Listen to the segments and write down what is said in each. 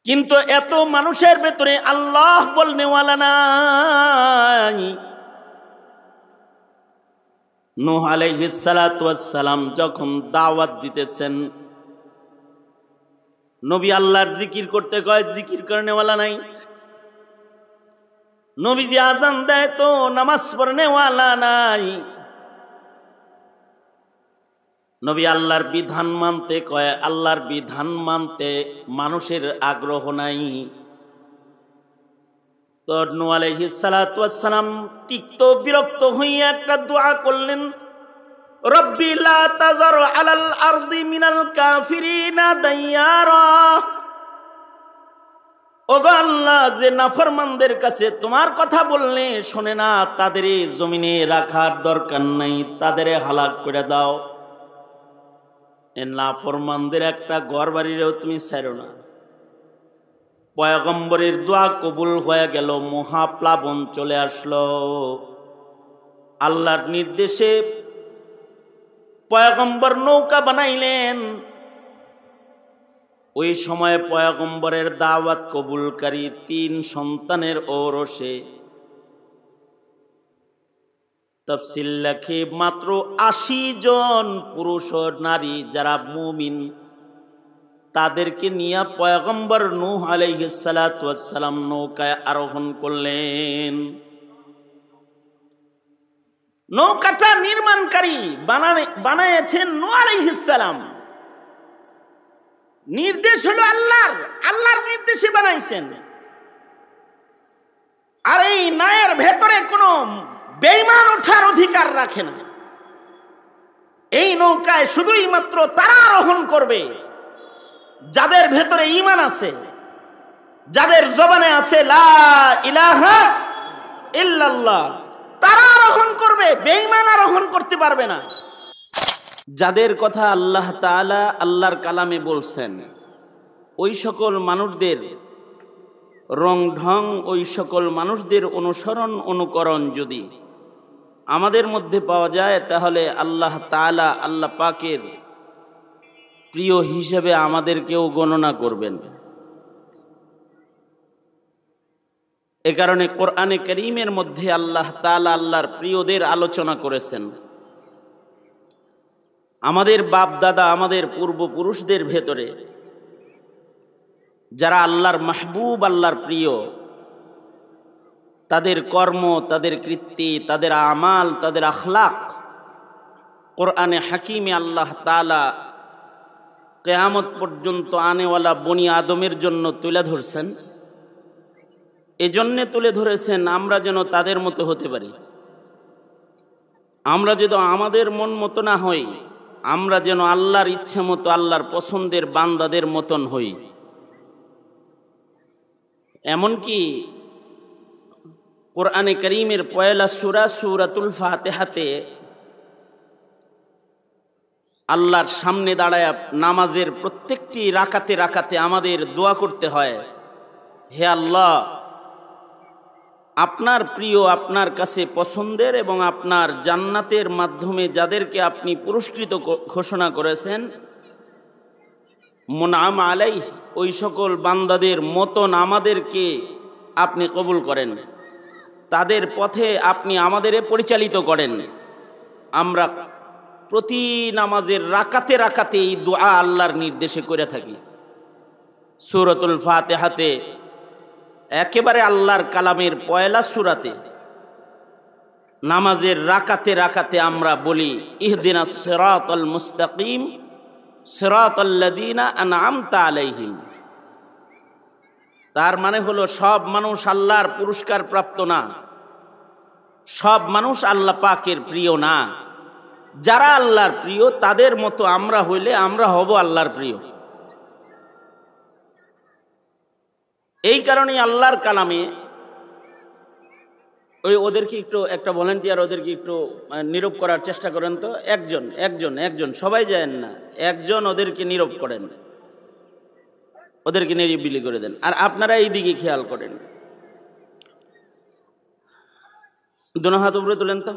কিন্তু এত মানুষের ভেতরে আল্লাহ বলনেওয়ালা নাই। নূহ আলাইহিস সালাতু ওয়াস সালাম যখন দাওয়াত দিতেছেন, নবী আল্লাহর জিকির করতে কয়, জিকির করনেওয়ালা নাই। নবীজি আজান দেয় তো নামাজ পড়নেওয়ালা নাই। নবী আল্লাহর বিধান মানতে কয়, আল্লাহর বিধান মানতে মানুষের আগ্রহ নাই। তো নূহ আলাইহিস সালাতু ওয়াস সালাম তিক্ত বিরক্ত হয়ে একটা দোয়া করলেন, রব্বি লা তাযার আলাল আরদি মিনাল কাফিরিনা দাইয়ারা। ওগো আল্লাহ, যে নাফরমানদের কাছে তোমার কথা বললে শোনে না, তাদের জমিনে রাখার দরকার নাই, তাদের হালাক করে দাও। এ নাফরমানদের একটা ঘর বাড়িরেও তুমি ছাড়ো না। পয়গম্বরের দোয়া কবুল হয়ে গেল, মহাপ্লাবন চলে আসলো। আল্লাহর নির্দেশে পয়গম্বর নৌকা বানাইলেন। ওই সময় পয়গম্বরের দাওয়াত কবুলকারী 3 সন্তানের ঔরসে তাফসীর লেখে মাত্র 80 জন পুরুষ ও নারী যারা মুমিন, তাদেরকে নিয়ে পয়গম্বর নূহ আলাইহিস সালাতু ওয়াস সালাম নৌকায় আরোহণ করলেন। নৌকাটা নির্মাণকারী বানায়েছেন নূহ আলাইহিস সালাম। নির্দেশ হলো আল্লাহর নির্দেশে বানাইছেন। আর এই নায়ের ভেতরে কোনো বেঈমান ওঠার অধিকার রাখে না। এই নৌকায় শুধুই মাত্র তারা আরোহণ করবে যাদের ভেতরে ঈমান আছে, যাদের জবানে আছে লা ইলাহা ইল্লাল্লাহ, তারা আরোহণ করবে, বেঈমান আরোহণ করতে পারবে না। যাদের কথা আল্লাহ তাআলা আল্লাহর কালামে বলছেন, ওই সকল মানুষদের রং ঢং, ওই সকল মানুষদের অনুসরণ অনুকরণ যদি আমাদের মধ্যে পাওয়া যায়, তাহলে আল্লাহ তাআলা আল্লাহ পাকের প্রিয় হিসেবে আমাদেরকেও গণনা করবেন। এ কারণে কোরআনে কারীমের মধ্যে আল্লাহ তাআলা আল্লাহর প্রিয়দের আলোচনা করেছেন। আমাদের বাপ দাদা, আমাদের পূর্বপুরুষদের ভেতরে যারা আল্লাহর মাহবুব, আল্লাহর প্রিয়, তাদের কর্ম, তাদের কীর্তি, তাদের আমাল, তাদের আখলাক কোরআনে হাকিমে আল্লাহ তাআলা কিয়ামত পর্যন্ত আনেওয়ালা বনি আদমের জন্য তুলে ধরছেন। এজন্যে তুলে ধরেছেন আমরা যেন তাদের মতো হতে পারি। আমরা যদি আমাদের মন মতো না হই, আমরা যেন আল্লাহর ইচ্ছা মতো, আল্লাহর পছন্দের বান্দাদের মতন হই। এমনকি কোরআনে কারীমের পয়লা সূরা সূরাতুল ফাতিহাতে আল্লাহর সামনে দাঁড়ায় নামাজের প্রত্যেকটি রাকাতে রাকাতে আমাদের দোয়া করতে হয়, হে আল্লাহ, আপনার প্রিয়, আপনার কাছে পছন্দের এবং আপনার জান্নাতের মাধ্যমে যাদেরকে আপনি পুরস্কৃত ঘোষণা করেছেন, মুনআম আলাইহি, ওই সকল বান্দাদের মতন আমাদেরকে আপনি কবুল করেন, তাদের পথে আপনি আমাদের পরিচালিত করেন। আমরা প্রতি নামাজের রাকাতে রাকাতে এই দোয়া আল্লাহর নির্দেশে করে থাকি। সূরাতুল ফাতিহাতে একেবারে আল্লাহর কালামের পয়লা সূরাতে নামাজের রাকাতে রাকাতে আমরা বলি, ইহদিনাস সিরাতাল মুস্তাকিম সিরাতাল্লাযীনা আনআমতা আলাইহিম। তার মানে হলো সব মানুষ আল্লাহর পুরস্কার প্রাপ্ত না, সব মানুষ আল্লাহ পাকের প্রিয় না। যারা আল্লাহর প্রিয় তাদের মতো আমরা হইলে আমরা হব আল্লাহর প্রিয়। এই কারণে আল্লাহর কালামে ওদেরকে একটু একটা ভলান্টিয়ার ওদেরকে একটু নীরব করার চেষ্টা করেন তো। একজন সবাই যায় না, একজন ওদেরকে নীরব করেন, ওদেরকে নিরিবিলি করে দেন। আর আপনারা এই দিকে খেয়াল করেন। দুনো হাত উপরে তোলেন তো,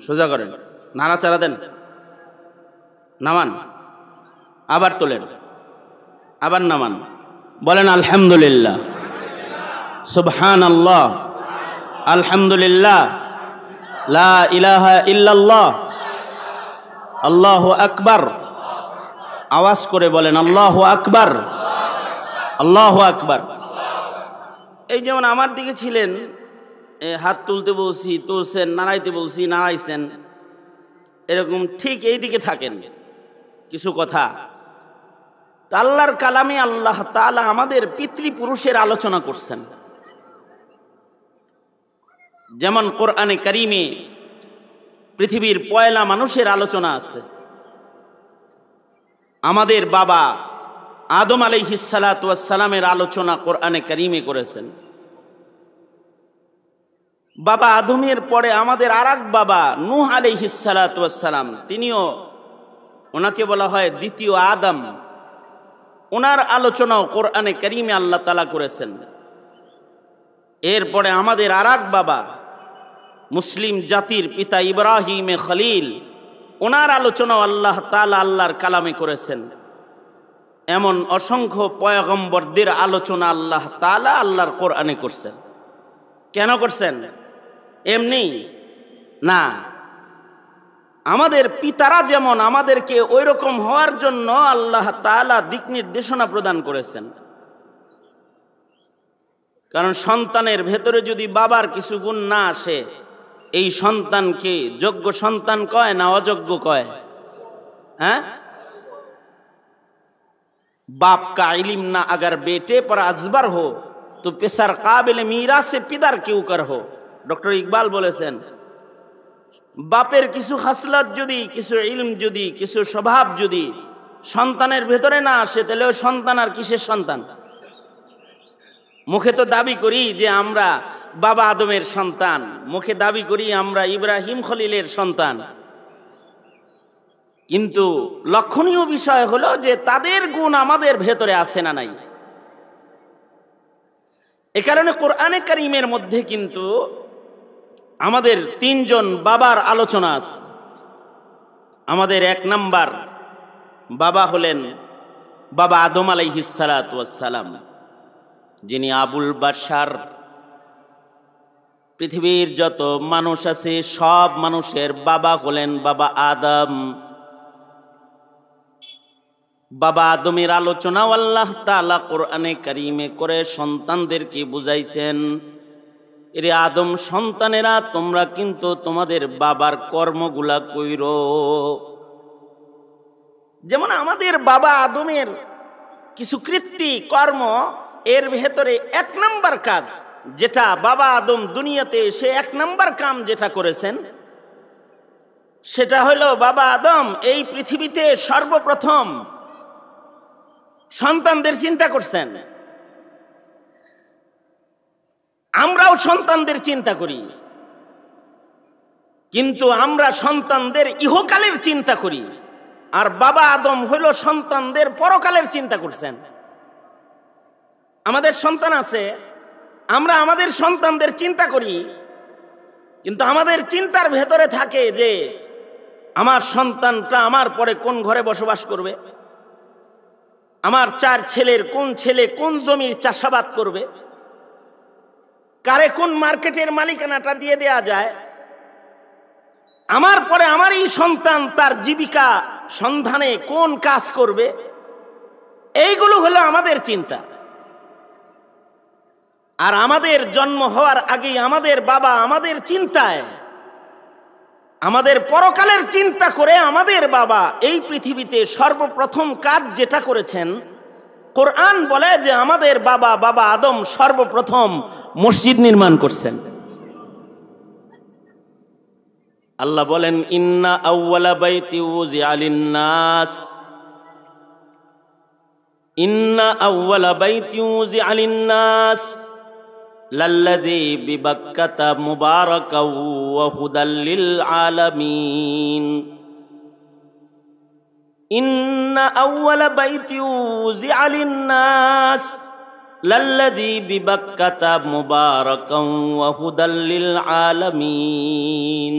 সোজা করেন, নাড়াচাড়া দেন, নামান, আবার তোলেন, আবার নামান। বলেন আলহামদুলিল্লাহ, সুবহানাল্লাহ, আলহামদুলিল্লাহ, লা ইলাহা ইল্লাল্লাহ, আল্লাহু আকবার। আওয়াজ করে বলেন আল্লাহু আকবার, আল্লাহু আকবার। এই যেমন আমার দিকে ছিলেন, হাত তুলতে বলছি তুলছেন, নাড়াইতে বলছি নাড়াইছেন, এরকম ঠিক এই দিকে থাকেন কিছু কথা। আল্লাহর কালামে আল্লাহ তাআলা আমাদের পিতৃপুরুষের আলোচনা করছেন। যেমন কোরআনে কারিমে পৃথিবীর পয়লা মানুষের আলোচনা আছে। আমাদের বাবা আদম আলাইহিস সালাতু ওয়াস সালামের আলোচনা কোরআনে কারিমে করেছেন। বাবা আদমের পরে আমাদের আরেক বাবা নূহ আলাইহিস সালাতু ওয়াস সালাম, তিনিও, ওনাকে বলা হয় দ্বিতীয় আদম। ওনার আলোচনাও কোরআনে কারিমে আল্লাহ তাআলা করেছেন। এরপরে আমাদের আরেক বাবা মুসলিম জাতির পিতা ইব্রাহিম খলিল, ওনার আলোচনাও আল্লাহ তাআলা আল্লাহর কালামে করেছেন। এমন অসংখ্য পয়গম্বরদের আলোচনা আল্লাহ তাআলা আল্লাহর কোরআনে করছেন। কেন করছেন? এমনি না, আমাদের পিতারা যেমন আমাদেরকে ওই রকম হওয়ার জন্য আল্লাহ তাআলা দিক নির্দেশনা প্রদান করেছেন। কারণ সন্তানের ভেতরে যদি বাবার কিছু গুণ না আসে, এই সন্তানকে যোগ্য সন্তান কয় না অযোগ্য কয়? হ্যাঁ, बाप का इल्म ना अगर बेटे पर अजबर हो तो पेसर काबिल मीरा से पिदर क्यों कर हो। डॉक्टर इकबाल বলেছেন, বাপের কিছু খাসলত যদি, কিছু ইলম যদি, কিছু স্বভাব যদি সন্তানের ভেতরে না আসে, তাহলে ওই সন্তান আর কিসের সন্তান? মুখে তো দাবি করি যে আমরা বাবা আদমের সন্তান, মুখে দাবি করি আমরা ইব্রাহিম খলিলের সন্তান, কিন্তু লক্ষণীয় বিষয় হলো যে তাদের গুণ আমাদের ভেতরে আছে না নাই। এ কারণে কোরআনে কারীমের মধ্যে কিন্তু আমাদের তিনজন বাবার আলোচনা আছে। আমাদের এক নাম্বার বাবা হলেন বাবা আদম আলাইহিস সালাতু ওয়াস সালাম, যিনি আবুল বাশার। পৃথিবীর যত মানুষ আছে সব মানুষের বাবা হলেন বাবা আদম। বাবা আদমের আলোচনাও আল্লাহ তাআলা কোরআনে কারীমে করে সন্তানদেরকে বুঝাইছেন, এরে আদম সন্তানেরা তোমরা কিন্তু তোমাদের বাবার কর্মগুলা কইরো। যেমন আমাদের বাবা আদমের কিছু কৃত্তি কর্ম, এর ভেতরে এক নাম্বার কাজ যেটা বাবা আদম দুনিয়াতে এসে এক নাম্বার কাম যেটা করেছেন, সেটা হলো বাবা আদম এই পৃথিবীতে সর্বপ্রথম সন্তানদের চিন্তা করছেন। আমরাও সন্তানদের চিন্তা করি, কিন্তু আমরা সন্তানদের ইহকালের চিন্তা করি, আর বাবা আদম হলো সন্তানদের পরকালের চিন্তা করছেন। আমাদের সন্তান আছে, আমরা আমাদের সন্তানদের চিন্তা করি, কিন্তু আমাদের চিন্তার ভেতরে থাকে যে আমার সন্তানটা আমার পরে কোন ঘরে বসবাস করবে, আমার চার ছেলের কোন ছেলে কোন জমির চাষাবাদ করবে, কারে কোন মার্কেটের মালিকানাটা দিয়ে দেয়া যায়, আমার পরে আমার এই সন্তান তার জীবিকা সন্ধানে কোন কাজ করবে। এইগুলো হলো আমাদের চিন্তা। আর আমাদের জন্ম হওয়ার আগেই আমাদের বাবা আমাদের চিন্তায়, আমাদের পরকালের চিন্তা করে আমাদের বাবা এই পৃথিবীতে সর্বপ্রথম কাজ যেটা করেছেন, কোরআন বলে যে আমাদের বাবা বাবা আদম সর্বপ্রথম মসজিদ নির্মাণ করছেন। আল্লাহ বলেন, ইন্না আউওয়ালা বাইতি উযিআ লিন-নাস, ইন্না আউওয়ালা বাইতি উযিআ লিন-নাস লাল্লাযী বিবাক্কাতা মুবারাকাও ওয়া হুদাল লিল আলামিন। ইন্না আউওয়ালা বাইতি উযিআ লিন-নাস লাল্লাযী বিবাক্কাতা মুবারাকাও ওয়া হুদাল লিল আলামিন।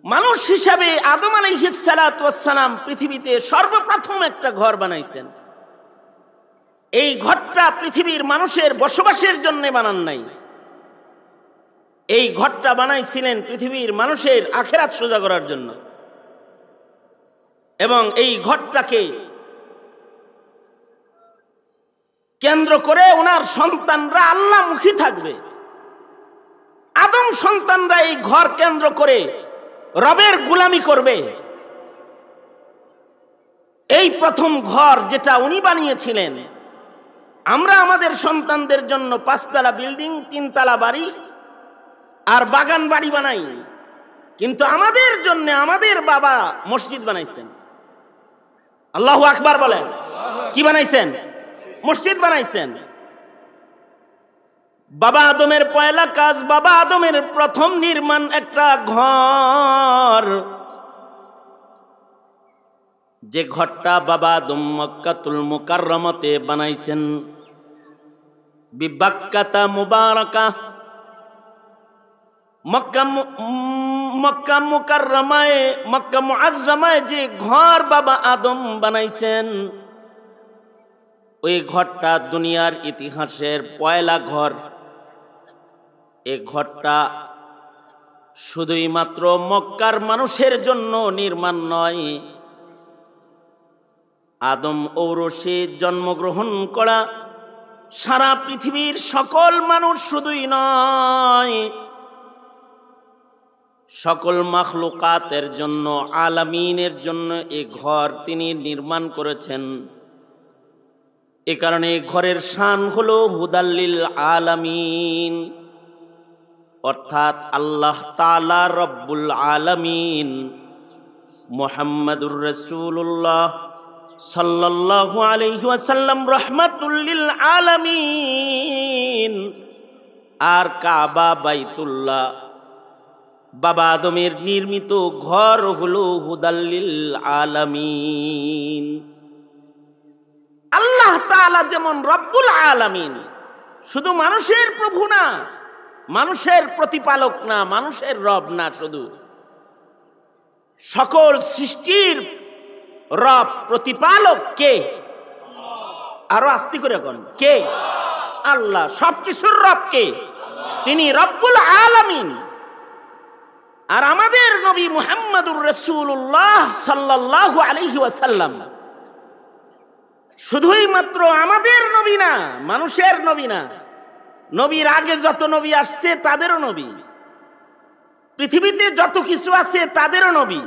মানুষ হিসাবে আদম আলাইহিস সালাতু ওয়াস সালাম পৃথিবীতে সর্বপ্রথম একটা ঘর বানাইছেন। এই ঘরটা পৃথিবীর মানুষের বসবাসের জন্য বানান নাই, এই ঘরটা বানাইছিলেন পৃথিবীর মানুষের আখিরাত সোজা করার জন্য। এবং এই ঘরটাকে কেন্দ্র করে ওনার সন্তানরা আল্লাহমুখী থাকবে। আদম সন্তানরা এই ঘর কেন্দ্র করে রবের গোলামি করবে। এই প্রথম ঘর যেটা উনি বানিয়েছিলেন, আমরা আমাদের সন্তানদের জন্য 5 তলা বিল্ডিং, 3 তলা বাড়ি আর বাগান বাড়ি বানাই, কিন্তু আমাদের জন্য আমাদের বাবা মসজিদ বানাইছেন। আল্লাহু আকবার বলেন। কি বানাইছেন? মসজিদ বানাইছেন। বাবা আদমের পয়লা কাজ, বাবা আদমের প্রথম নির্মাণ একটা ঘর, যে ঘরটা বাবা আদম মক্কাতুল মুকাররমাতে বানাইছেন। বিবাক্কাতা মুবারাকা, মক্কা মুকাররমায়, মক্কা মুআজ্জামায় যে ঘর বাবা আদম বানাইছেন, ওই ঘরটা দুনিয়ার ইতিহাসের পয়লা ঘর। এই ঘরটা শুধুই মাত্র মক্কার মানুষের জন্য নির্মাণ নয়, আদম ঔরসে জন্মগ্রহণ করা সারা পৃথিবীর সকল মানুষ শুধুই নয়, সকল মাখলুকাতের জন্য, আলামিনের জন্য এই ঘর তিনি নির্মাণ করেছেন। এ কারণে ঘরের শান হলো হুদাল্লিল আলামিন, অর্থাৎ আল্লাহ তাআলা রব্বুল আলামিন মুহাম্মাদুর রাসূলুল্লাহ সাল্লাল্লাহু আলাইহি ওয়াসাল্লাম রাহমাতুল লিল আলামিন। আর কাবা বাইতুল্লাহ বাবা আদমের নির্মিত ঘর হলো হুদাল্লিল আলামিন। আল্লাহ তাআলা যেমন রব্বুল আলামিন, শুধু মানুষের প্রভু না, মানুষের প্রতিপালক না, মানুষের রব না, শুধু সকল সৃষ্টির রব প্রতিপালক কে? আরো আস্তে করে কোন কে? আল্লাহ। সবকিছুর রব কে? তিনি রব্বুল আলামিন। আর আমাদের নবী মুহাম্মদুর রাসূলুল্লাহ সাল্লাল্লাহু আলাইহি ওয়াসাল্লাম শুধুই মাত্র আমাদের নবী না, মানুষের নবী না, নবীর আগে যত নবী আসছে তাদেরও নবী, পৃথিবীতে যত কিছু আছে তাদেরও নবী,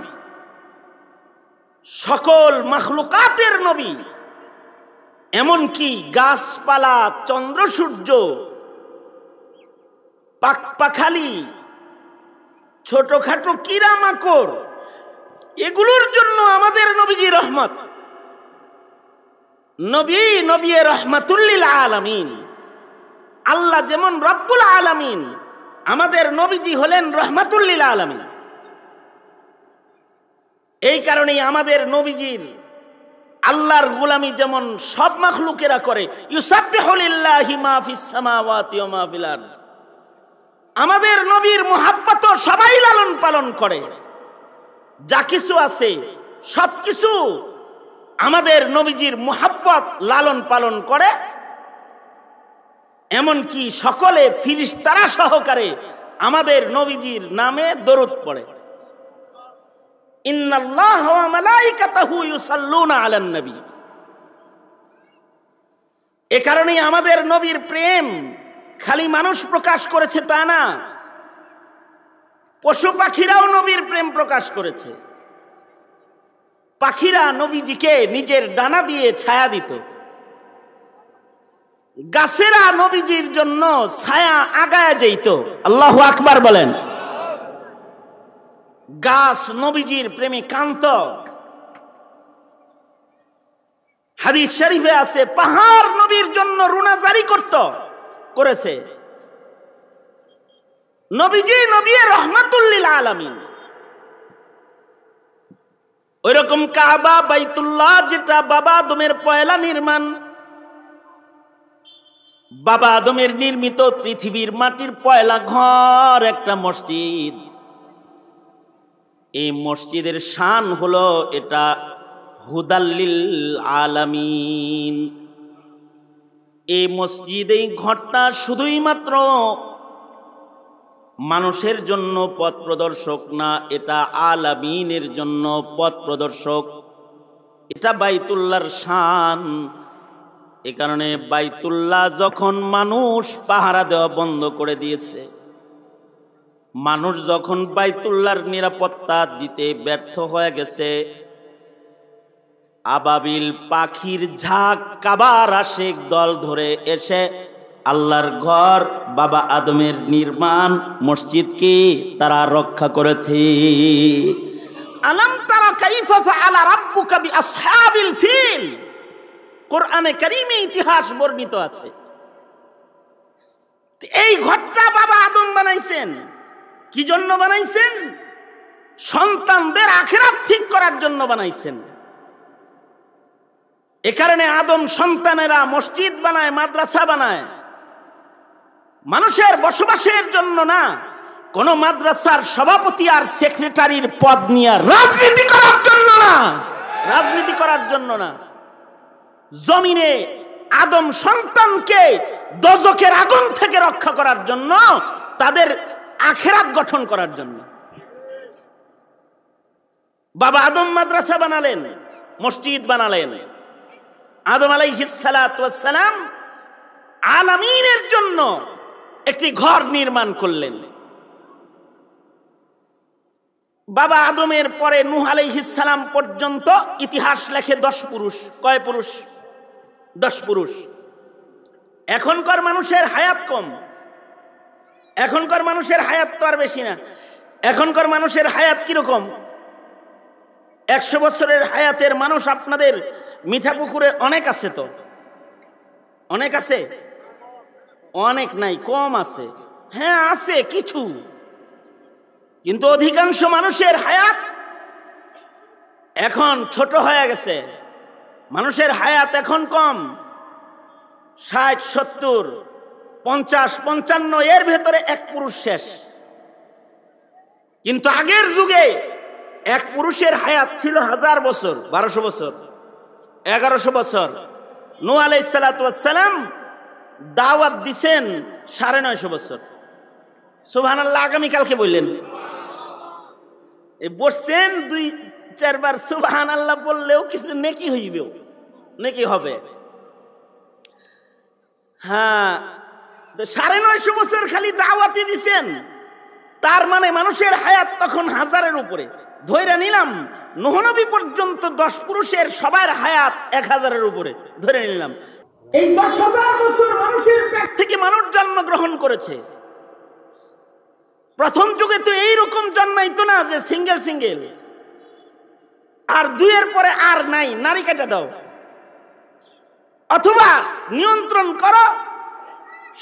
সকল মাখলুকাতের নবী। এমনকি গাছপালা, চন্দ্র সূর্য, পাখালি, ছোটখাটো কিরামাকড়, এগুলোর জন্য আমাদের নবীজি রহমত। নবী রহমাতুল লিল আলামিন। আল্লাহ যেমন রব্বুল আলামিন, আমাদের নবীজি হলেন রহমাতুল লিল আলামিন। এই কারণেই আমাদের নবীজির আল্লাহর গোলামি যেমন সব মাখলুকেরা করে, ইউসাব্বিহু লিল্লাহি মা ফিস সামাওয়াতি ওয়া মা ফিল আরদ, আমাদের নবীর মুহাব্বত সবাই লালন পালন করে। যা কিছু আছে সবকিছু আমাদের নবীজির মুহাব্বত লালন পালন করে। এমনকি সকলে ফিরিস্তারা সহকারে আমাদের নবীজির নামে দরুদ পড়ে। ইন্নাল্লাহা ওয়া মালাইকাতাহু ইউসাল্লুনা আলান নবী। এ কারণেই আমাদের নবীর প্রেম খালি মানুষ প্রকাশ করেছে তা না, পশু পাখিরাও নবীর প্রেম প্রকাশ করেছে। পাখিরা নবীজিকে নিজের ডানা দিয়ে ছায়া দিত, গাছেরা নবীজির জন্য ছায়া আগায় যেত। আল্লাহু আকবার বলেন। গাছ নবীজির প্রেমে কান্ত। হাদিস শরীফে আছে, পাহাড় নবীর জন্য রুনা জারি করেছে। নবীজি নবী রহমাতুল লিল আলামিন। ওইরকম কাবা বাইতুল্লাহ, যেটা বাবা আদমের পয়লা নির্মাণ, বাবা আদমের নির্মিত পৃথিবীর মাটির পয়লা ঘর, একটা মসজিদ। এই মসজিদের শান হলো এটা হুদাল্লিল আলামিন। এই মসজিদ, এই ঘরটা শুধুই মাত্র মানুষের জন্য পথ প্রদর্শক না, এটা আলামিনের জন্য পথ প্রদর্শক। এটা বাইতুল্লাহর শান। এ কারণে বাইতুল্লাহ যখন মানুষ পাহারা দেওয়া বন্ধ করে দিয়েছে, মানুষ যখন বাইতুল্লাহর নিরাপত্তা দিতে ব্যর্থ হয়ে গেছে, আবাবিল পাখির ঝাঁক কাবার আশিক দল ধরে এসে আল্লাহর ঘর বাবা আদমের নির্মাণ মসজিদকে তারা রক্ষা করেছে। আলাম তারা কাইফা ফাআলা রাব্বুকা বিআসহাবিল ফিল, কোরআনে কারীমে ইতিহাস বর্ণিত আছে। এই ঘরটা বাবা আদম বানাইছেন। কি জন্য বানাইছেন? সন্তানদের আখিরাত ঠিক করার জন্য বানাইছেন। এ কারণে আদম সন্তানেরা মসজিদ বানায়, মাদ্রাসা বানায়, মানুষের বসবাসের জন্য না, কোন মাদ্রাসার সভাপতি আর সেক্রেটারির পদ নিয়ে রাজনীতি করার জন্য না, রাজনীতি করার জন্য না। জমিনে আদম সন্তানকে দোজখের আগুন থেকে রক্ষা করার জন্য, তাদের আখিরাত গঠন করার জন্য। বাবা আদম মাদ্রাসা বানালেন, মসজিদ বানালেন। আদম আলাইহিস সালাতু ওয়াস সালাম আলামিনের জন্য একটি ঘর নির্মাণ করলেন। বাবা আদমের পরে নূহ আলাইহিস সালাম পর্যন্ত ইতিহাস লেখে 10 পুরুষ। কয় পুরুষ? 10 পুরুষ। এখনকার মানুষের হায়াত কম। এখনকার মানুষের হায়াত তো আর বেশি না। এখনকার মানুষের হায়াত কিরকম? 100 বছরের হায়াতের মানুষ আপনাদের মিঠাপুকুরে অনেক আছে। তো অনেক আছে? অনেক নাই, কম আছে। হ্যাঁ আছে কিছু, কিন্তু অধিকাংশ মানুষের হায়াত এখন ছোট হয়ে গেছে। মানুষের হায়াত এখন কম, 60, 70, 50, 55, এর ভেতরে এক পুরুষ শেষ। কিন্তু আগের যুগে এক পুরুষের হায়াত ছিল 1000 বছর, 1200 বছর, 1100 বছর। নূহ আলাইহিস সালাতু ওয়াস সালাম দাওয়াত দিছেন 950 বছর। সুবহানাল্লাহ। আগামীকালকে বললেন, বসছেন 2-4 বার সুবহানাল্লাহ বললেও কিছু নেকি হইবে, নেকি হবে। হ্যাঁ, 950 বছর খালি দাওয়াতই দিছেন। তার মানে মানুষের হায়াত তখন 1000-এর উপরে। ধরে নিলাম নূহ নবী পর্যন্ত 10 পুরুষের সবার হায়াত 1000-এর উপরে ধরে নিলাম। এই 10,000 বছর মানুষের পেট থেকে মানুষ জন্মগ্রহণ করেছে। প্রথম যুগে তো এইরকম জন্মাইতো না যে সিঙ্গেল সিঙ্গেল, আর 2-এর পরে আর নাই, নারী কেটে দাও, অথবা নিয়ন্ত্রণ করো,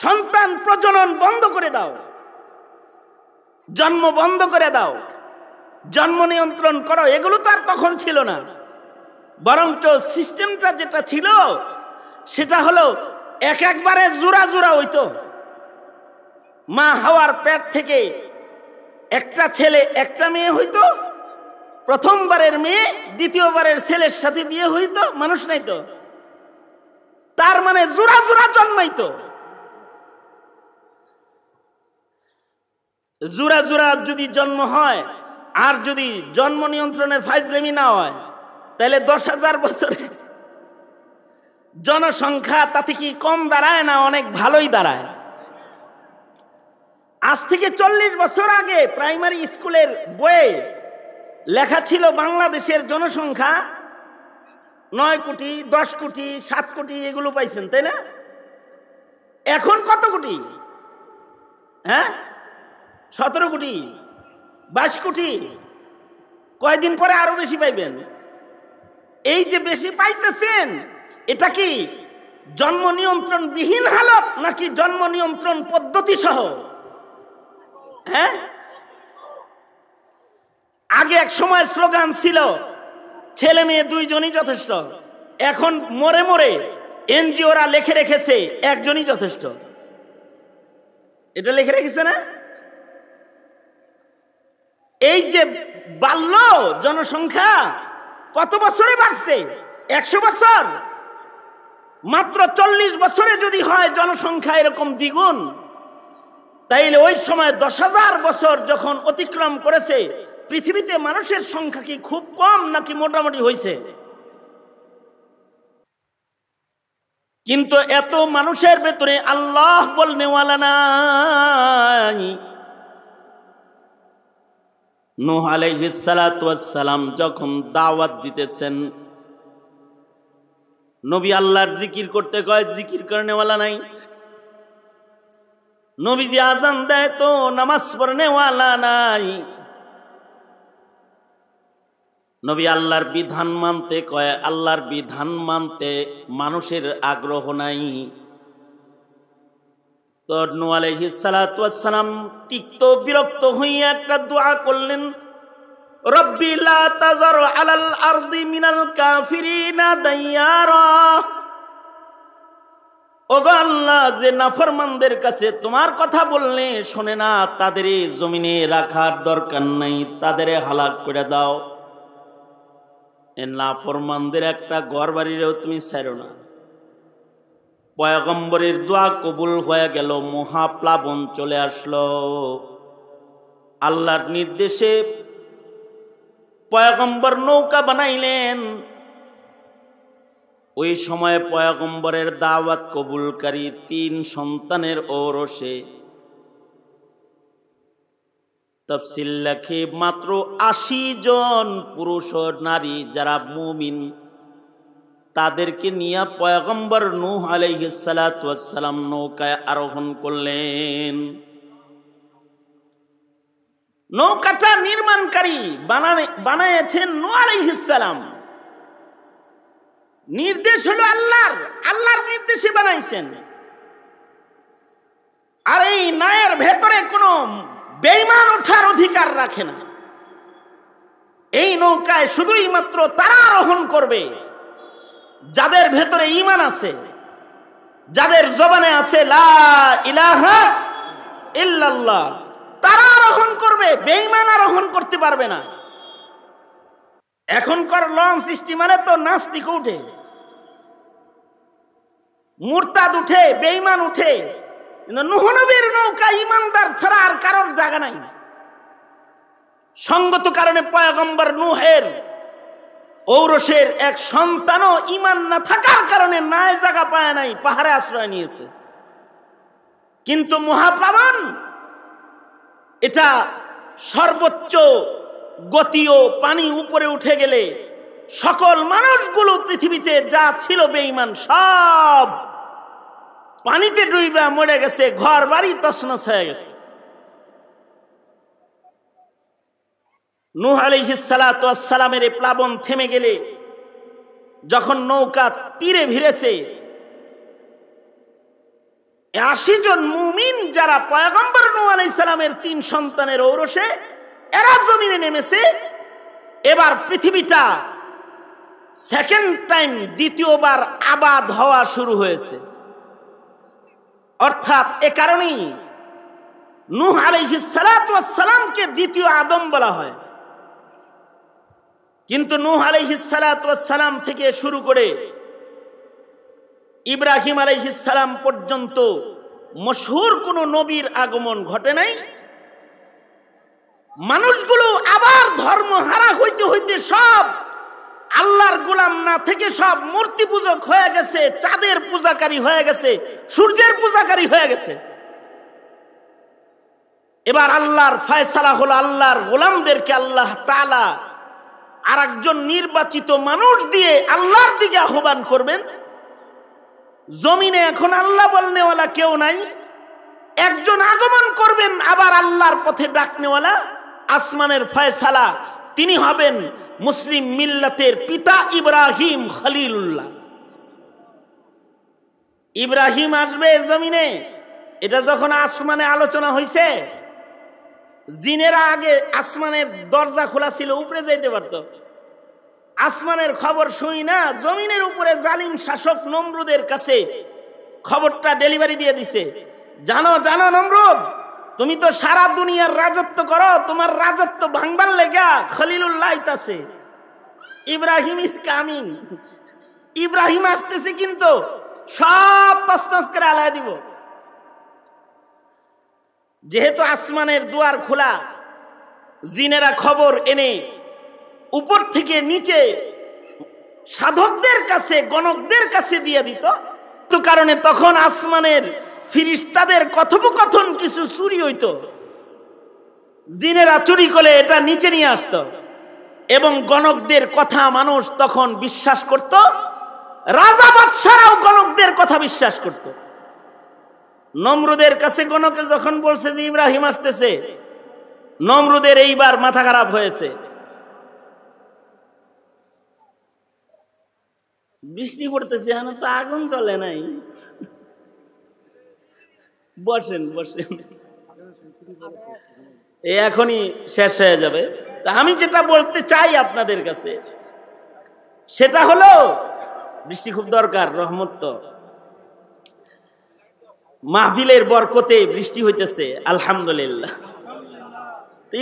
সন্তান প্রজনন বন্ধ করে দাও, জন্ম বন্ধ করে দাও, জন্ম নিয়ন্ত্রণ করো। এগুলো তো আর তখন ছিল না। বরঞ্চ সিস্টেমটা যেটা ছিল সেটা হলো একবারে জোড়া জোড়া হইতো। মা হাওয়ার পেট থেকে একটা ছেলে একটা মেয়ে হইতো। প্রথমবারের মেয়ে দ্বিতীয়বারের ছেলের সাথে বিয়ে হইতো, মানুষ নাই তো। তার মানে জোড়া জোড়া জন্মাইতো। জোড়া জোড়া যদি জন্ম হয়, আর যদি জন্ম নিয়ন্ত্রণের ফাইজলামি না হয়, তাহলে 10,000 বছরে জনসংখ্যা তাতে কি কম দাঁড়ায় না অনেক ভালোই দাঁড়ায়। আজ থেকে 40 বছর আগে প্রাইমারি স্কুলের বইয়ে লেখা ছিল বাংলাদেশের জনসংখ্যা 9 কোটি, 10 কোটি, 7 কোটি, এগুলো পাইছেন তাই না? এখন কত কোটি? হ্যাঁ, 17 কোটি, 22 কোটি। কয়দিন পরে আরো বেশি পাইবেন। এই যে বেশি পাইতেছেন, এটা কি জন্ম নিয়ন্ত্রণ বিহীন হালত নাকি জন্ম নিয়ন্ত্রণ পদ্ধতি সহ? হ্যাঁ, আগে এক সময় স্লোগান ছিল ছেলে মেয়ে 2 জনই যথেষ্ট। এখন মরে মরে এনজিওরা লিখে রেখেছে 1 জনই যথেষ্ট। এটা লিখে রেখেছে না? এই যে বাড়ল জনসংখ্যা, কত বছরে বাড়ছে? 100 বছর। মাত্র 40 বছরে যদি হয় জনসংখ্যা এরকম দ্বিগুণ, তাইলে ওই সময় 10,000 বছর যখন অতিক্রম করেছে, পৃথিবীতে মানুষের সংখ্যা কি খুব কম নাকি মোটামুটি হয়েছে? কিন্তু এত মানুষের ভেতরে আল্লাহ বলনেওয়ালা নাই। নূহ আলাইহিস সালাতু ওয়াস সালাম যখন দাওয়াত দিতেছেন, নবী আল্লাহর জিকির করতে কয়, জিকির করনেওয়ালা নাই। নবীজি আজান দেয় তো নামাজ পড়নেওয়ালা নাই। নবী আল্লাহর বিধান মানতে কয়, আল্লাহর বিধান মানতে মানুষের আগ্রহ নাই। তো নূহ আলাইহিস সালাতু ওয়াস সালাম তিক্ত বিরক্ত হইয়া একটা দোয়া করলেন, রব্বি লা তাযার আলাল আরদি মিনাল কাফিরিনা দাইয়ারা। ওগো আল্লাহ, যে নাফরমানদের কাছে তোমার কথা বললে শোনে না, তাদের জমিনে রাখার দরকার নাই, তাদের হালাক করে দাও। এ নাফরমানদের একটা ঘর বাড়িরেও তুমি ছাড়ো না। পয়গম্বরের দোয়া কবুল হয়ে গেল, মহাপ্লাবন চলে আসলো। আল্লাহর নির্দেশে পয়গম্বর নৌকা বানাইলেন। ওই সময় পয়গম্বরের দাওয়াত কবুলকারী 3 সন্তানের ঔরসে তাফসীর লেখে মাত্র 80 জন পুরুষ ও নারী যারা মুমিন, তাদেরকে নিয়ে পয়গম্বর নূহ আলাইহিস সালাতু ওয়াস সালাম নৌকায় আরোহণ করলেন। নৌকাটা নির্মাণকারী বানায়েছেন নূহ আলাইহিস সালাম। নির্দেশ হলো আল্লাহর নির্দেশে বানাইছেন। আর এই নায়ের ভেতরে কোনো বেঈমান ওঠার অধিকার রাখে না। এই নৌকায় শুধুই মাত্র তারা আরোহণ করবে যাদের ভেতরে ঈমান আছে, যাদের জবানে আছে লা ইলাহা ইল্লাল্লাহ, তারা আরোহণ করবে, বেঈমান আরোহণ করতে পারবে না। এখনকার লঞ্চ স্টিমারে তো নাস্তিক উঠে, মুরতাদ উঠে, বেঈমান উঠে, কিন্তু নূহ নবীর নৌকা ঈমানদার ছাড়া আর কারোর জায়গা নাই। সঙ্গত কারণে পয়গম্বর নূহের ঔরসের এক সন্তানও ঈমান না থাকার কারণে নাই জায়গা পায় নাই, পাহাড়ে আশ্রয় নিয়েছে। কিন্তু মহাপ্লাবন এটা সর্বোচ্চ গতিও, পানি উপরে উঠে গেলে সকল মানুষগুলো পৃথিবীতে যা ছিল বেঈমান সব পানিতে ডুইবা মরে গেছে, ঘর বাড়ি তছনছ হয়ে গেছে। নূহ আলাইহিস সালাতু ওয়াস সালামের এই প্লাবন থেমে গেলে, যখন নৌকা তীরে ভিড়েছে, 80 জন মুমিন যারা পয়গম্বর নূহ আলাইহিস সালামের 3 সন্তানের ঔরসে, এরা জমিনে নেমেছে। এবার পৃথিবীটা সেকেন্ড টাইম, দ্বিতীয়বার আবাদ হওয়া শুরু হয়েছে। অর্থাৎ এ কারণেই নূহ আলাইহিস সালাতু ওয়াস সালামকে দ্বিতীয় আদম বলা হয়। কিন্তু নূহ আলাইহিস সালাতু ওয়াস সালাম থেকে শুরু করে ইব্রাহিম আলাইহিস সালাম পর্যন্ত মশহুর কোন নবীর আগমন ঘটে নাই। মানুষগুলো আবার ধর্ম হারা হইতে হইতে সব আল্লাহর গোলাম না থেকে সব মূর্তি পূজক হয়ে গেছে, চাঁদের পূজাকারী হয়ে গেছে, সূর্যের পূজাকারী হয়ে গেছে। এবার আল্লাহর ফয়সালা হলো, আল্লাহর গোলামদেরকে আল্লাহ তাআলা আরেকজন নির্বাচিত মানুষ দিয়ে আল্লাহর দিকে আহ্বান করবেন। জমিনে এখন আল্লাহ বলনেওয়ালা কেউ নাই, একজন আগমন করবেন আবার আল্লাহর পথে ডাকনেওয়ালা, আসমানের ফয়সালা, তিনি হবেন মুসলিম মিল্লাতের পিতা ইব্রাহিম খলিলুল্লাহ। ইব্রাহিম আসবে জমিনে, এটা যখন আসমানে আলোচনা হয়েছে, জিনেরা আগে আসমানের দরজা খোলা ছিল, উপরে যেতে পারত। আসমানের খবর শুই না, জমিনের উপরে জালিম শাসক নমরুদের কাছে খবরটা ডেলিভারি দিয়ে দিছে। জানো জানো নমরুদ, তুমি তো সারা দুনিয়ার রাজত্ব করো, তোমার রাজত্ব ভাঙবার লেগা খলিলুল্লাহ আইতাছে, ইব্রাহিম ইজ কামিং। ইব্রাহিম আসতেছে, কিন্তু সব তছনছ করে আলায় দিব। যেহেতু আসমানের দুয়ার খোলা, জিনেরা খবর এনে উপর থেকে নিচে সাধকদের কাছে, গণকদের কাছে দিয়ে দিত। তো কারণে তখন আসমানের ফিরিস্তাদের কথোপকথন কিছু চুরি হইত, জিনেরা চুরি করে এটা নিচে নিয়ে আসতো এবং গণকদের কথা মানুষ তখন বিশ্বাস করত। রাজা বাদশারাও গণকদের কথা বিশ্বাস করত। নমরুদের কাছে গণকে যখন বলছে যে ইব্রাহিম আসতেছে, নমরুদের এইবার মাথা খারাপ হয়েছে। বৃষ্টি পড়তেছে, এখন তো আগুন জ্বলে নাই। বসেন বসেন, এখনই শেষ হয়ে যাবে। আমি যেটা বলতে চাই আপনাদের কাছে সেটা হলো, বৃষ্টি খুব দরকার, রহমত তো। মাহফিলের বরকতে বৃষ্টি হইতেছে, আলহামদুলিল্লাহ।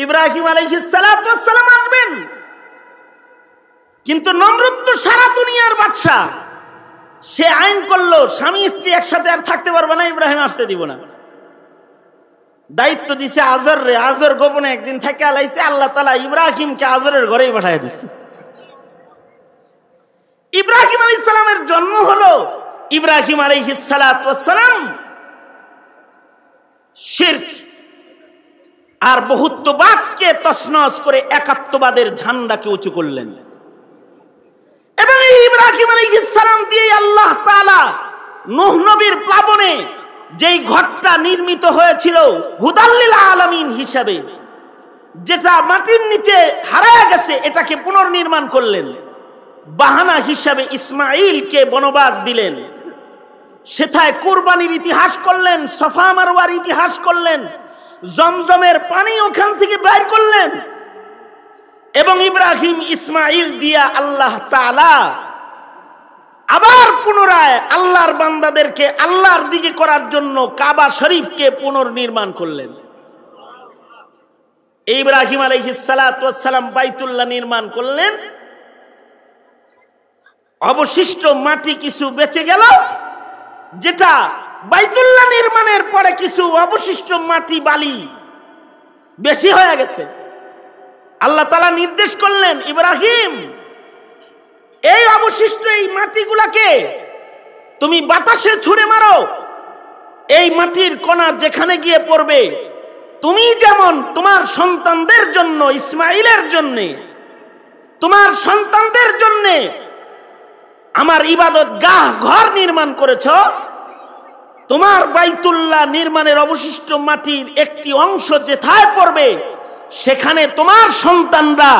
ইব্রাহিম আলাইহিস সালাতু ওয়াস সালাম আসবেন, কিন্তু নমরুদ তো সারা দুনিয়ার বাদশা। সে আইন করলো স্বামী স্ত্রী একসাথে আর থাকতে পারবে না, ইব্রাহিম আসতে দিব না। দায়িত্ব দিছে আজর রে। আজর গোপনে একদিন থেকে আলাইছে, আল্লাহ তাআলা ইব্রাহিমকে আজরের ঘরেই পাঠিয়ে দিচ্ছে। ইব্রাহিম আলাইহিস সালামের জন্ম হলো, ইব্রাহিম আলাইহিস সালাতু ওয়াস সালাম শিরক আর বহুত্ববাদকে তছনছ করে একাত্মবাদের ঝান্ডাকে উঁচু করলেন। এবং এই ইব্রাহিম আলাইহিস সালাম দিয়ে আল্লাহ তাআলা নূহ নবীর প্লাবনে যেই ঘরটা নির্মিত হয়েছিল হুদাল্লিল আলামিন হিসাবে, যেটা মাটির নিচে হারায় গেছে, এটাকে পুনর্নির্মাণ করলেন। বাহানা হিসাবে ইসমাঈলকে বনবাস দিলেন, সেথায় কুরবানির ইতিহাস করলেন, সফা মারওয়ার ইতিহাস করলেন, জমজমের পানি ওখান থেকে বের করলেন। এবং ইব্রাহিম ইসমাঈল দিয়া আল্লাহ তাআলা আবার পুনরায় আল্লাহর বান্দাদেরকে আল্লাহর দিকে করার জন্য কাবা শরীফকে পুনর্নির্মাণ করলেন। ইব্রাহিম আলাইহিস সালাতু ওয়াস সালাম বাইতুল্লাহ নির্মাণ করলেন। অবশিষ্ট মাটি কিছু বেঁচে গেল, যেটা বাইতুল্লাহ নির্মাণের পরে কিছু অবশিষ্ট মাটি বালি বেশি হয়ে গেছে। আল্লাহ তাআলা নির্দেশ করলেন, ইব্রাহিম এই অবশিষ্ট এই মাটিগুলাকে তুমি বাতাসে ছুঁড়ে মারো। এই মাটির কণা যেখানে গিয়ে পড়বে, তুমি যেমন তোমার সন্তানদের জন্য, ইসমাঈলের জন্য, তোমার সন্তানদের জন্য আমার ইবাদতগাহ ঘর নির্মাণ করেছ, তোমার বাইতুল্লাহ নির্মাণের অবশিষ্ট মাটির একটি অংশ যেথায় পড়বে, সেখানে তোমার সন্তানরা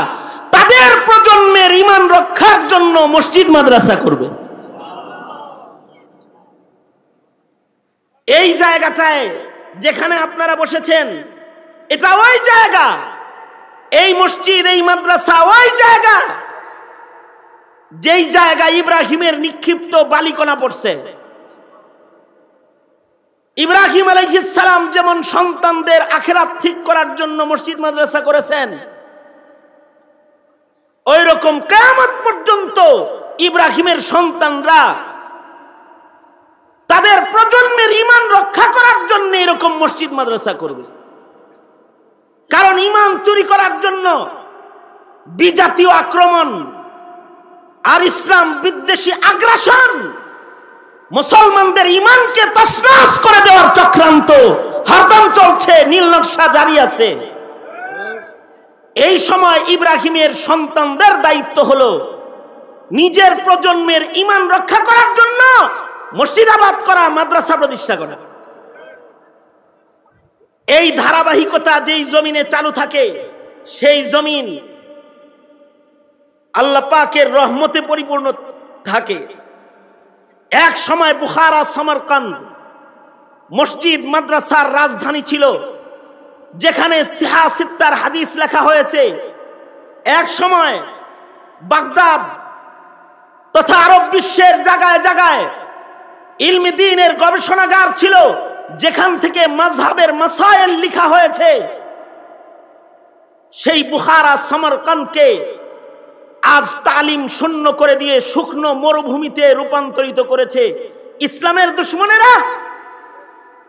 তাদের প্রজন্মের ঈমান রক্ষার জন্য মসজিদ মাদ্রাসা করবে। এই জায়গাটায় যেখানে আপনারা বসেছেন, এটা ওই জায়গা। এই মসজিদ, এই মাদ্রাসা ওই জায়গা যেই জায়গায় ইব্রাহিমের নিক্ষিপ্ত বালিকণা পড়ছে। ইব্রাহিম আলাইহিস সালাম যেমন সন্তানদের আখিরাত ঠিক করার জন্য মসজিদ মাদ্রাসা করেছেন, ওই রকম কিয়ামত পর্যন্ত ইব্রাহিমের সন্তানরা তাদের প্রজন্মের ঈমান রক্ষা করার জন্য এরকম মসজিদ মাদ্রাসা করবে। কারণ ঈমান চুরি করার জন্য বিজাতীয় আক্রমণ আর ইসলাম বিদ্বেষী আগ্রাসন, মুসলমানদের ঈমানকে তছনছ করে দেওয়ার চক্রান্ত হরদম চলছে, নীল নকশা জারি আছে। এই সময় ইব্রাহিমের সন্তানদের দায়িত্ব হলো নিজের প্রজন্মের ঈমান রক্ষা করার জন্য মসজিদ আবাদ করা, মাদ্রাসা প্রতিষ্ঠা করা। এই ধারাবাহিকতা যেই জমিনে চালু থাকে, সেই জমিন আল্লাহ পাকের রহমতে পরিপূর্ণ থাকে। এক সময় বুখারা, সমরকান্দ মসজিদ মাদ্রাসার রাজধানী ছিল, যেখানে সিহাসিত্তার হাদিস লেখা হয়েছে। এক সময় বাগদাদ তথা আরব বিশ্বের জায়গায় জায়গায় ইলমি দ্বীনের গবেষণাগার ছিল, যেখান থেকে মাযহাবের মাসাইল লেখা হয়েছে। সেই বুখারা, সমরকান্দকে আজ তালিম শূন্য করে দিয়ে শুকনো মরুভূমিতে রূপান্তরিত করেছে ইসলামের দুশ্মনেরা,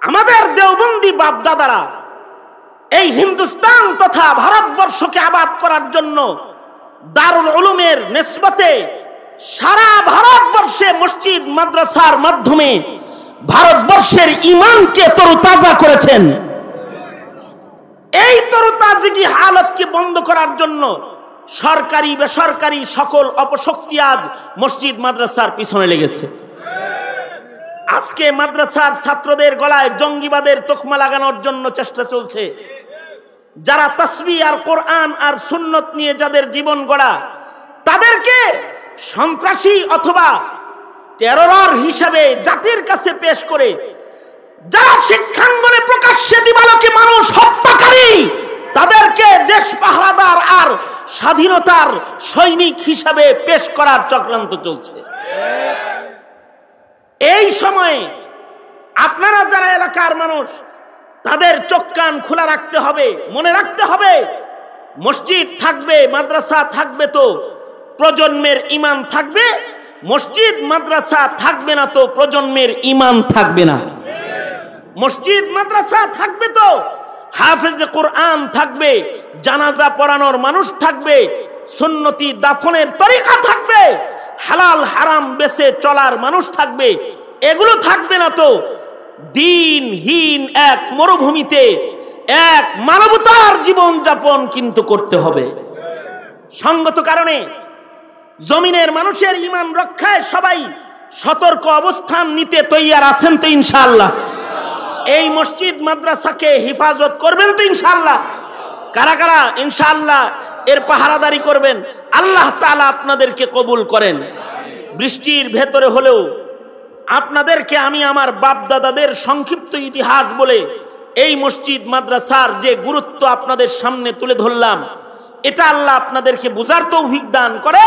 আমাদের দেওবন্দি বাপদাদারা এই হিন্দুস্তান তথা ভারতবর্ষকে আবাদ করার জন্য দারুল উলুমের নিসবতে সারা ভারতবর্ষে মসজিদ মাদ্রাসার মাধ্যমে ভারতবর্ষের ঈমানকে তরতাজা করেছেন। এই তরতাজগি হালতকে বন্ধ করার জন্য সরকারি বেসরকারি সকল অপশক্তি আজ মসজিদ মাদ্রাসার পিছনে লেগেছে। আজকে মাদ্রাসার ছাত্রদের গলায় জঙ্গিবাদের তকমা লাগানোর জন্য চেষ্টা চলছে। যারা তাসবিহ আর কোরআন আর সুন্নত নিয়ে যাদের জীবন গড়া, তাদেরকে সন্ত্রাসী অথবা টেররার হিসাবে জাতির কাছে পেশ করে যারা শিক্ষাঙ্গনে প্রকাশ্যে দিবালোকে মানুষ হত্যাকারী, তাদেরকে দেশ পাহারাদার আর স্বাধীনতার সৈনিক হিসাবে পেশ করার চক্রান্ত চলছে। এই সময়ে আপনারা যারা এলাকার মানুষ, তাদের চোখ কান খোলা রাখতে হবে, মনে রাখতে হবে মসজিদ থাকবে মাদ্রাসা থাকবে তো প্রজন্মের ঈমান থাকবে, মসজিদ মাদ্রাসা থাকবে না তো প্রজন্মের ঈমান থাকবে না। মসজিদ মাদ্রাসা থাকবে তো হাফেজে কোরআন থাকবে, জানাজা পড়ানোর মানুষ থাকবে, সুন্নতি দাফনের তরিকা থাকবে, হালাল হারাম বেছে চলার মানুষ থাকবে। এগুলো থাকবে না তো দিনহীন এক মরুভূমিতে এক মানবতার জীবন যাপন কিন্তু করতে হবে। সঙ্গত কারণে জমিনের মানুষের ঈমান রক্ষায় সবাই সতর্ক অবস্থান নিতে তৈয়ার আছেন তো ইনশাআল্লাহ? এই মসজিদ মাদ্রাসাকে হেফাজত করবেন তো ইনশাআল্লাহ? কারা কারা ইনশাআল্লাহ এর পাহারাদারি করবেন? আল্লাহ তাআলা আপনাদেরকে কবুল করেন। বৃষ্টির ভেতরে হলেও আপনাদেরকে আমি আমার বাপ দাদাদের সংক্ষিপ্ত ইতিহাস বলে এই মসজিদ মাদ্রাসার যে গুরুত্ব আপনাদের সামনে তুলে ধরলাম, এটা আল্লাহ আপনাদেরকে বুঝার তৌফিক দান করে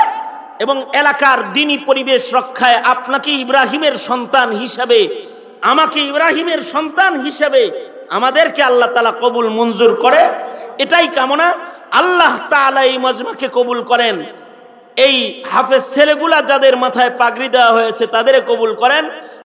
এবং এলাকার দ্বীনি পরিবেশ রক্ষায় আপনাকে ইব্রাহিমের সন্তান হিসাবে, আমাকে ইব্রাহিমের সন্তান হিসাবে আমাদেরকে আল্লাহ তাআলা কবুল মঞ্জুর করে, এটাই কামনা। আল্লাহ তাআলা এই মজমাকে কবুল করেন। এই হাফেজ ছেলেগুলা যাদের মাথায় পাগড়ি দেওয়া হয়েছে তাদের কবুল করেন।